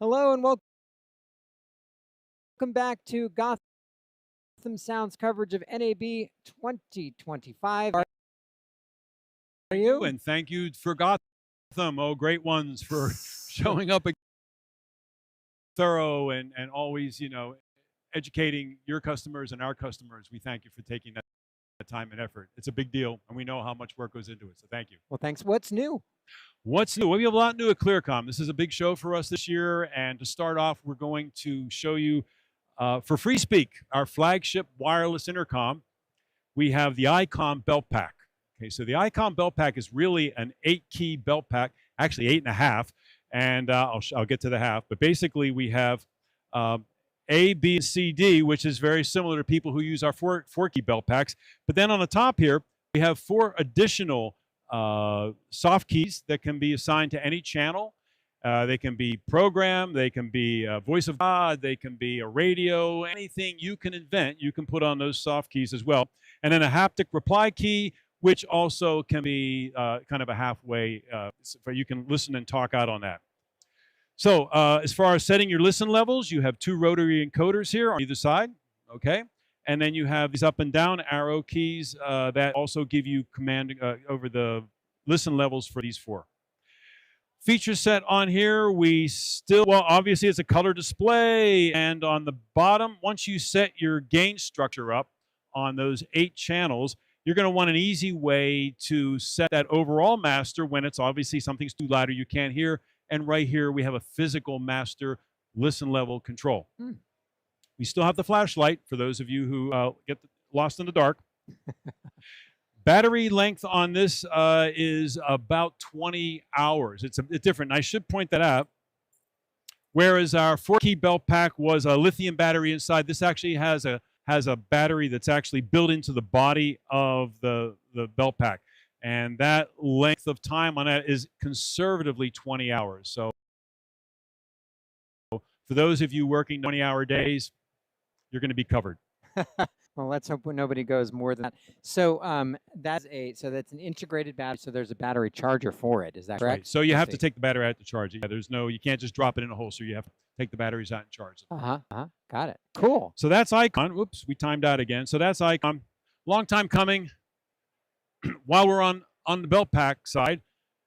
Hello and welcome back to Gotham Sound's coverage of NAB 2025. How are you? And thank you for Gotham, oh great ones, for showing up thorough and always, educating your customers and our customers. We thank you for taking that time and effort. It's a big deal, and we know how much work goes into it, so thank you. Well, thanks. What's new? What's new? Well, we have a lot new at ClearCom. This is a big show for us this year, and to start off, we're going to show you, for FreeSpeak, our flagship wireless intercom, we have the Icon Beltpack. Okay, so the Icon Beltpack is really an 8-key belt pack, actually 8.5, and I'll get to the half, but basically we have A, B, and C, D, which is very similar to people who use our 4-key belt packs. But then on the top here, we have 4 additional soft keys that can be assigned to any channel. They can be program, they can be voice of God, they can be a radio, anything you can invent, you can put on those soft keys as well. And then a haptic reply key, which also can be kind of a halfway, so you can listen and talk out on that. So as far as setting your listen levels, you have 2 rotary encoders here on either side, okay? And then you have these up and down arrow keys that also give you command over the listen levels for these 4. Feature set on here, well, obviously it's a color display, and on the bottom, once you set your gain structure up on those 8 channels, you're going to want an easy way to set that overall master when it's obviously something's too loud or you can't hear. And right here, we have a physical master listen level control. We still have the flashlight for those of you who get lost in the dark. Battery length on this is about 20 hours. It's different. I should point that out. Whereas our 4-key belt pack was a lithium battery inside, this actually has a battery that's actually built into the body of the belt pack. And that length of time on that is conservatively 20 hours. So for those of you working 20-hour days, you're going to be covered. Well, let's hope nobody goes more than that. So that's an integrated battery. So there's a battery charger for it. Is that correct? Right. So you have to take the battery out to charge it. Yeah, you can't just drop it in a holster. You have to take the batteries out and charge them. Got it. Cool. So that's Icon. Whoops, we timed out again. So that's Icon. Long time coming. While we're on the Beltpack side,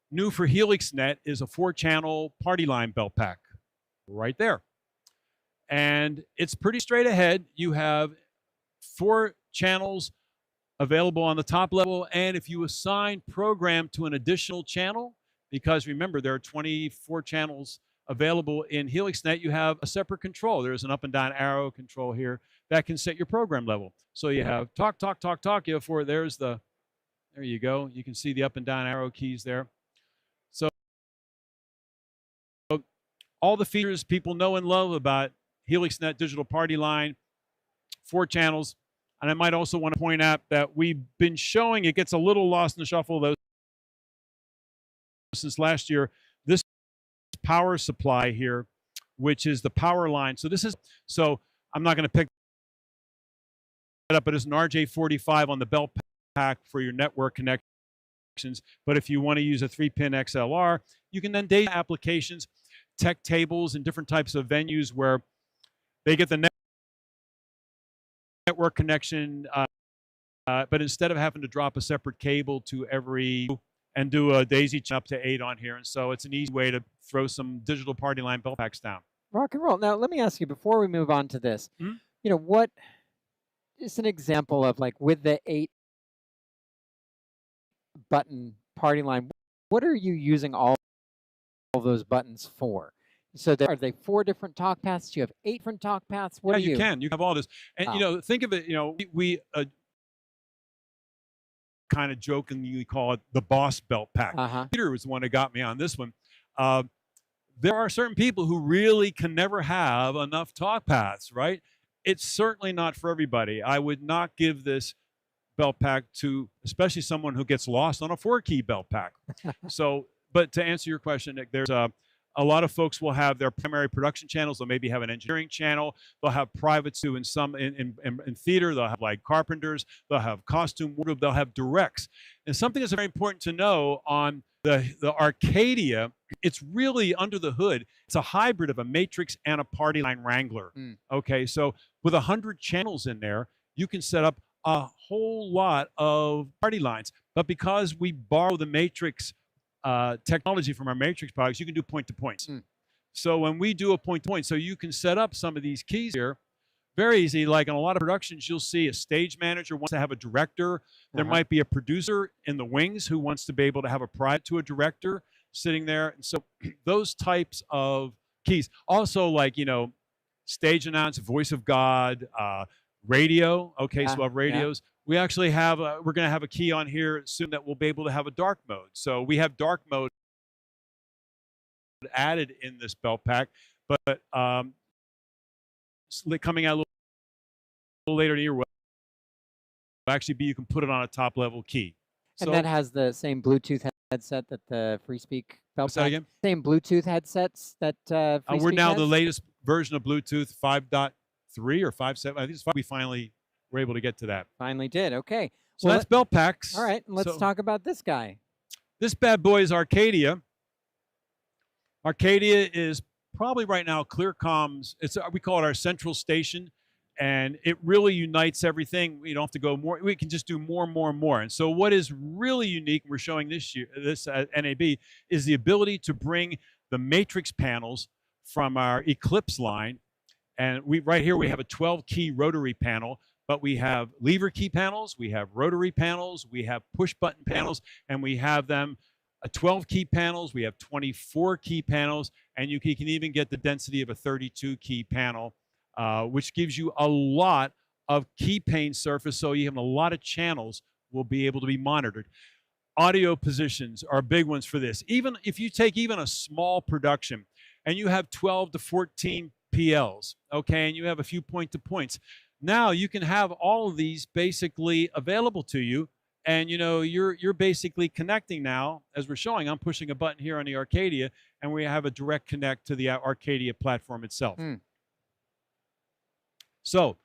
new for HelixNet is a 4-channel PartyLine Beltpack right there. And it's pretty straight ahead. You have 4 channels available on the top level, and if you assign program to an additional channel, because remember there are 24 channels available in HelixNet, you have a separate control. There's an up and down arrow control here that can set your program level. So you have talk, talk, talk, talk. You have 4. There you go. You can see the up and down arrow keys there. So all the features people know and love about HelixNet Digital PartyLine, 4 channels. And I might also want to point out that we've been showing, it gets a little lost in the shuffle though since last year, this power supply here, which is the power line. So I'm not going to pick that up, but it's an RJ45 on the Beltpack for your network connections. But if you want to use a 3-pin XLR, you can then data applications, tech tables, and different types of venues where they get the network connection, but instead of having to drop a separate cable to every and do a daisy chain up to 8 on here. And so it's an easy way to throw some digital PartyLine belt packs down. Rock and roll. Now, let me ask you, before we move on to this, what is an example of, like, with the 8-button PartyLine, what are you using all those buttons for? So are they 4 different talk paths? Do you have 8 different talk paths? What you can have all this. And, think of it, we kind of jokingly call it the boss belt pack. Peter was the one that got me on this one. There are certain people who really can never have enough talk paths, right? It's certainly not for everybody. I would not give this belt pack to, especially someone who gets lost on a 4-key belt pack. But to answer your question, Nick, there's a lot of folks will have their primary production channels. They'll maybe have an engineering channel. They'll have privates too. In theater, they'll have like carpenters. They'll have costume wardrobe. They'll have directs. And something that's very important to know on The Arcadia, it's really under the hood. It's a hybrid of a Matrix and a PartyLine Wrangler. Okay, so with 100 channels in there, you can set up a whole lot of party lines. But because we borrow the Matrix technology from our Matrix products, you can do point-to-points. So when we do a point-to-point, so you can set up some of these keys here very easy. Like in a lot of productions, you'll see a stage manager wants to have a director. There might be a producer in the wings who wants to be able to have a private to a director sitting there. And so those types of keys. Also, like, you know, stage announce, voice of God, radio. Okay, so we have radios. We actually have, we're going to have a key on here soon that we'll be able to have a dark mode. So we have dark mode added in this belt pack, but coming out a little later in the year will actually be, you can put it on a top level key. And that has the same Bluetooth headset that the FreeSpeak Beltpack. Say that again? Same Bluetooth headsets that FreeSpeak we're now has? the latest version of Bluetooth 5.3 or 5.7. I think it's 5. We finally were able to get to that. Finally did. Okay. So that's Beltpacks. All right. Let's talk about this guy. This bad boy is Arcadia. Arcadia is probably right now Clearcom's, we call it our central station, and it really unites everything. We don't have to go more. We can just do more and more and more. And so what is really unique, we're showing this at NAB, is the ability to bring the Matrix panels from our Eclipse line. And right here we have a 12-key rotary panel, but we have lever key panels, we have rotary panels, we have push button panels, and we have them 12-key panels, we have 24-key panels, and you can even get the density of a 32-key panel, which gives you a lot of key pane surface, so you have a lot of channels will be able to be monitored. Audio positions are big ones for this. Even if you take even a small production and you have 12 to 14 PLs, okay, and you have a few point-to-points, now you can have all of these basically available to you. And you know, you're basically connecting now, as we're showing. I'm pushing a button here on the Arcadia, and we have a direct connect to the Arcadia platform itself. So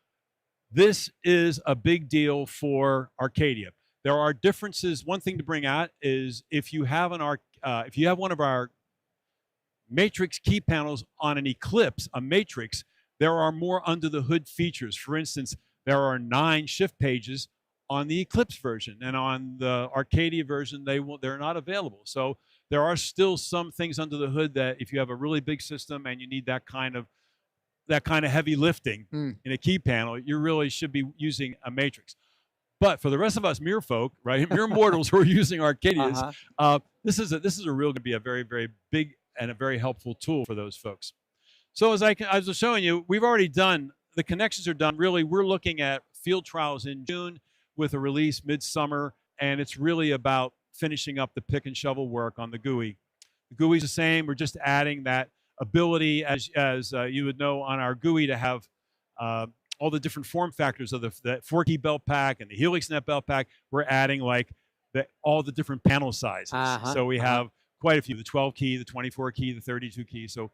this is a big deal for Arcadia. There are differences. One thing to bring out is if you have one of our Matrix key panels on an Eclipse, a Matrix, there are more under the hood features. For instance, there are 9 shift pages on the Eclipse version, and on the Arcadia version, they're not available. So there are still some things under the hood that if you have a really big system and you need that kind of heavy lifting in a key panel, you really should be using a Matrix. But for the rest of us mere folk, right, mere mortals who are using Arcadias, this is going to be a very, very big and a very helpful tool for those folks. So as I was showing you, we've already done, the connections are done. Really, we're looking at field trials in June with a release midsummer, and it's really about finishing up the pick and shovel work on the GUI. The GUI is the same. We're just adding that ability, as you would know, on our GUI to have all the different form factors of the 4-key Beltpack and the HelixNet Beltpack. We're adding like all the different panel sizes. So we have quite a few, the 12-key, the 24-key, the 32-key. So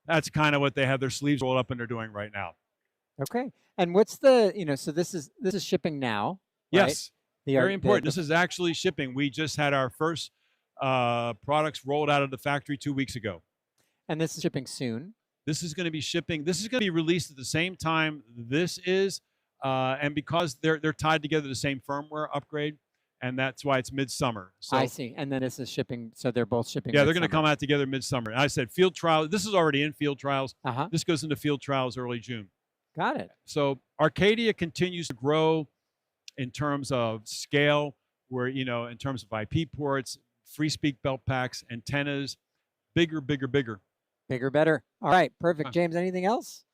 that's kind of what they have their sleeves rolled up and they're doing right now. Okay. And what's the, so this is shipping now. Right? Yes, very important. This is actually shipping. We just had our first products rolled out of the factory 2 weeks ago. And this is shipping soon? This is going to be shipping. This is going to be released at the same time this is, and because they're tied together, the same firmware upgrade, and that's why it's midsummer. So, I see. And then this is shipping, so they're both shipping. Yeah, they're going to come out together midsummer. And I said field trial. This is already in field trials. This goes into field trials early June. Got it. So Arcadia continues to grow in terms of scale, where, in terms of IP ports, FreeSpeak Beltpacks, antennas, bigger, bigger, bigger. Bigger, better. All right, perfect. James, anything else?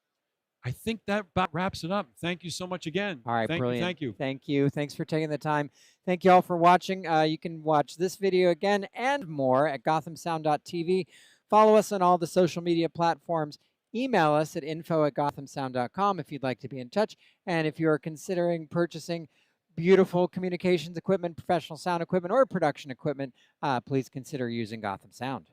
I think that about wraps it up. Thank you so much again. All right, brilliant. Thank you. Thank you. Thanks for taking the time. Thank you all for watching. You can watch this video again and more at gothamsound.tv. Follow us on all the social media platforms. Email us at info@gothamsound.com if you'd like to be in touch. And if you're considering purchasing beautiful communications equipment, professional sound equipment, or production equipment, please consider using Gotham Sound.